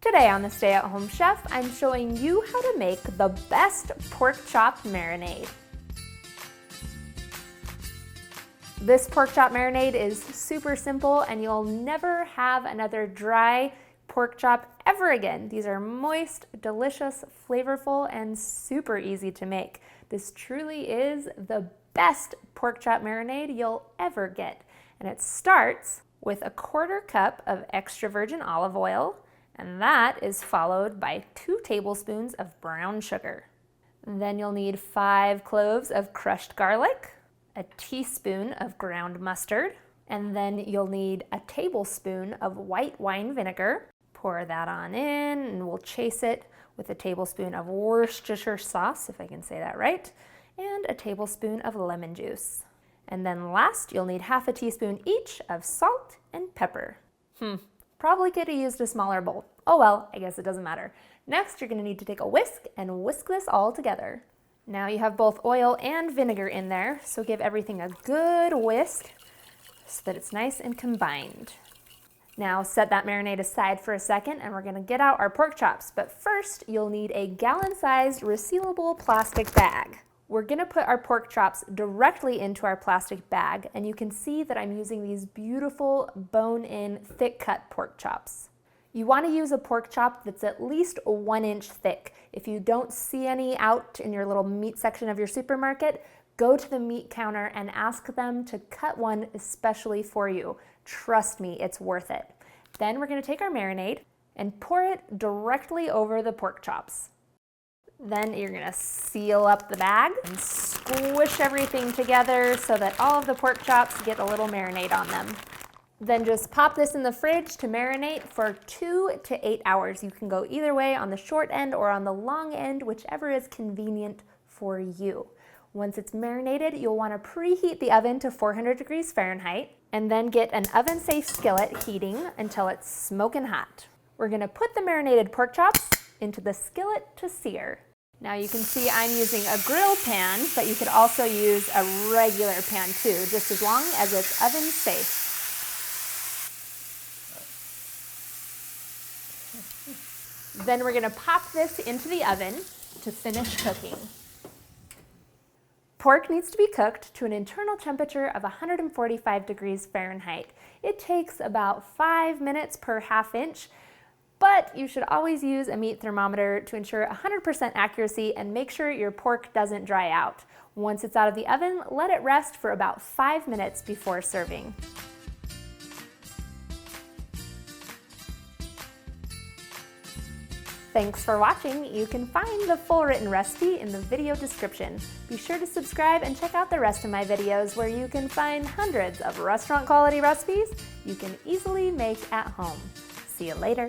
Today on the Stay at Home Chef, I'm showing you how to make the best pork chop marinade. This pork chop marinade is super simple and you'll never have another dry pork chop ever again. These are moist, delicious, flavorful, and super easy to make. This truly is the best pork chop marinade you'll ever get. And it starts with a 1/4 cup of extra virgin olive oil, and that is followed by 2 tablespoons of brown sugar. Then you'll need 5 cloves of crushed garlic, a teaspoon of ground mustard, and then you'll need a tablespoon of white wine vinegar. Pour that on in, and we'll chase it with a tablespoon of Worcestershire sauce, if I can say that right, and a tablespoon of lemon juice. And then last, you'll need 1/2 teaspoon each of salt and pepper. Probably could have used a smaller bowl. Oh well, I guess it doesn't matter. Next, you're gonna need to take a whisk and whisk this all together. Now you have both oil and vinegar in there, so give everything a good whisk so that it's nice and combined. Now set that marinade aside for a second and we're gonna get out our pork chops, but first you'll need a gallon-sized resealable plastic bag. We're gonna put our pork chops directly into our plastic bag, and you can see that I'm using these beautiful bone-in thick-cut pork chops. You wanna use a pork chop that's at least 1 inch thick. If you don't see any out in your little meat section of your supermarket, go to the meat counter and ask them to cut one especially for you. Trust me, it's worth it. Then we're gonna take our marinade and pour it directly over the pork chops. Then you're gonna seal up the bag and squish everything together so that all of the pork chops get a little marinade on them. Then just pop this in the fridge to marinate for 2 to 8 hours. You can go either way, on the short end or on the long end, whichever is convenient for you. Once it's marinated, you'll wanna preheat the oven to 400 degrees Fahrenheit and then get an oven-safe skillet heating until it's smoking hot. We're gonna put the marinated pork chops into the skillet to sear. Now you can see I'm using a grill pan, but you could also use a regular pan too, just as long as it's oven safe. Then we're gonna pop this into the oven to finish cooking. Pork needs to be cooked to an internal temperature of 145 degrees Fahrenheit. It takes about 5 minutes per 1/2 inch, but you should always use a meat thermometer to ensure 100% accuracy and make sure your pork doesn't dry out. Once it's out of the oven, let it rest for about 5 minutes before serving. Thanks for watching. You can find the full written recipe in the video description. Be sure to subscribe and check out the rest of my videos where you can find hundreds of restaurant quality recipes you can easily make at home. See you later.